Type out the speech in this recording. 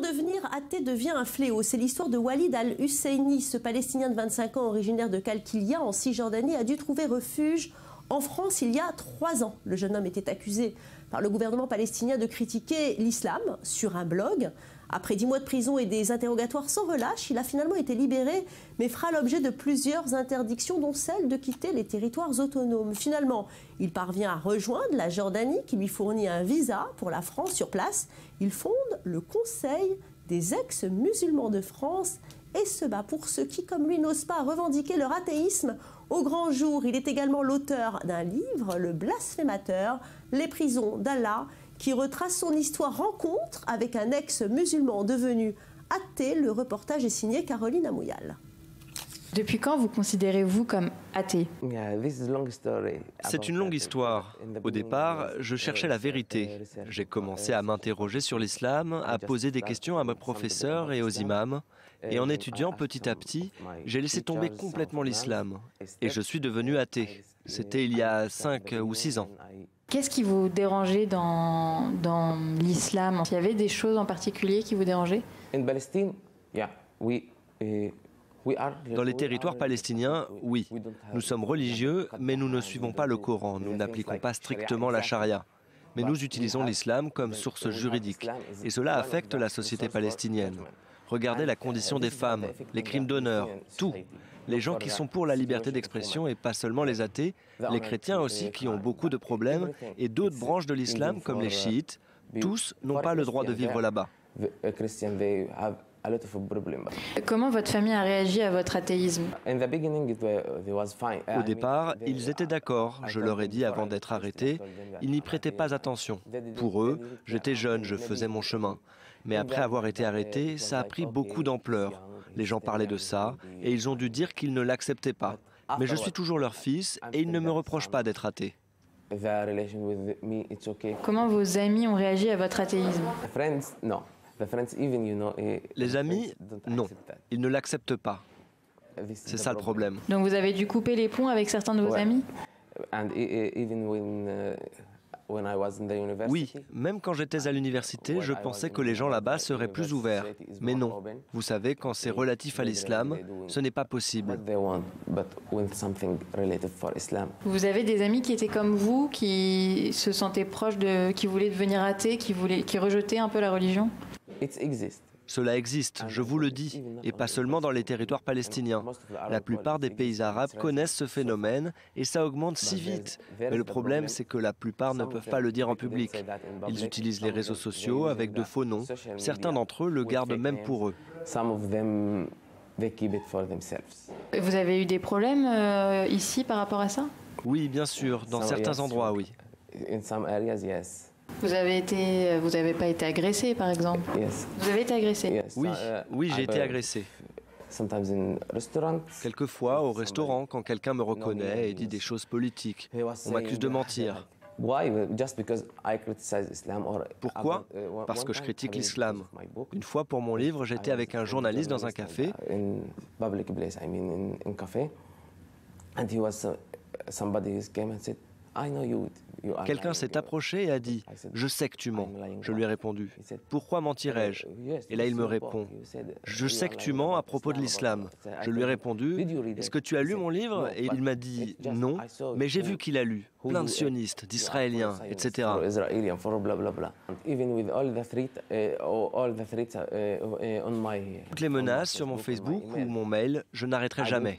devenir athée devient un fléau. C'est l'histoire de Walid al-Husseini. Ce Palestinien de 25 ans, originaire de Kalkilia, en Cisjordanie, a dû trouver refuge en France il y a 3 ans. Le jeune homme était accusé par le gouvernement palestinien de critiquer l'islam sur un blog. Après 10 mois de prison et des interrogatoires sans relâche, il a finalement été libéré, mais fera l'objet de plusieurs interdictions, dont celle de quitter les territoires autonomes. Finalement, il parvient à rejoindre la Jordanie, qui lui fournit un visa pour la France sur place. Il fonde le Conseil des ex-musulmans de France et se bat pour ceux qui, comme lui, n'osent pas revendiquer leur athéisme au grand jour. Il est également l'auteur d'un livre, Le Blasphémateur, Les prisons d'Allah, qui retrace son histoire rencontre avec un ex-musulman devenu athée. Le reportage est signé Caroline Amouyal. Depuis quand vous considérez-vous comme athée? C'est une longue histoire. Au départ, je cherchais la vérité. J'ai commencé à m'interroger sur l'islam, à poser des questions à mes professeurs et aux imams. Et en étudiant petit à petit, j'ai laissé tomber complètement l'islam. Et je suis devenu athée. C'était il y a 5 ou 6 ans. Qu'est-ce qui vous dérangeait dans l'islam? Il y avait des choses en particulier qui vous dérangeaient? Dans les territoires palestiniens, oui. Nous sommes religieux, mais nous ne suivons pas le Coran. Nous n'appliquons pas strictement la charia. Mais nous utilisons l'islam comme source juridique. Et cela affecte la société palestinienne. Regardez la condition des femmes, les crimes d'honneur, tout. Les gens qui sont pour la liberté d'expression et pas seulement les athées, les chrétiens aussi qui ont beaucoup de problèmes et d'autres branches de l'islam comme les chiites, tous n'ont pas le droit de vivre là-bas. Comment votre famille a réagi à votre athéisme? Au départ, ils étaient d'accord. Je leur ai dit avant d'être arrêté, ils n'y prêtaient pas attention. Pour eux, j'étais jeune, je faisais mon chemin. Mais après avoir été arrêté, ça a pris beaucoup d'ampleur. Les gens parlaient de ça et ils ont dû dire qu'ils ne l'acceptaient pas. Mais je suis toujours leur fils et ils ne me reprochent pas d'être athée. Comment vos amis ont réagi à votre athéisme? Les amis, non, ils ne l'acceptent pas. C'est ça le problème. Donc vous avez dû couper les ponts avec certains de vos amis? Oui, même quand j'étais à l'université, je pensais que les gens là-bas seraient plus ouverts. Mais non, vous savez, quand c'est relatif à l'islam, ce n'est pas possible. Vous avez des amis qui étaient comme vous, qui se sentaient proches qui voulaient devenir athées, qui rejetaient un peu la religion? Cela existe, je vous le dis, et pas seulement dans les territoires palestiniens. La plupart des pays arabes connaissent ce phénomène et ça augmente si vite. Mais le problème, c'est que la plupart ne peuvent pas le dire en public. Ils utilisent les réseaux sociaux avec de faux noms. Certains d'entre eux le gardent même pour eux. Vous avez eu des problèmes ici par rapport à ça? Oui, bien sûr, dans certains endroits, oui. Vous avez pas été agressé, par exemple? Vous avez été agressé? Oui, oui, j'ai été agressé. Quelquefois, au restaurant, quand quelqu'un me reconnaît et dit des choses politiques, on m'accuse de mentir. Pourquoi? Parce que je critique l'islam. Une fois pour mon livre, j'étais avec un journaliste dans un café. Quelqu'un s'est approché et a dit « Je sais que tu mens ». Je lui ai répondu « Pourquoi mentirais-je » Et là il me répond « Je sais que tu mens à propos de l'islam ». Je lui ai répondu « Est-ce que tu as lu mon livre ?» Et il m'a dit « Non, mais j'ai vu qu'il a lu. Plein de sionistes, d'Israéliens, etc. » Toutes les menaces sur mon Facebook ou mon mail, je n'arrêterai jamais.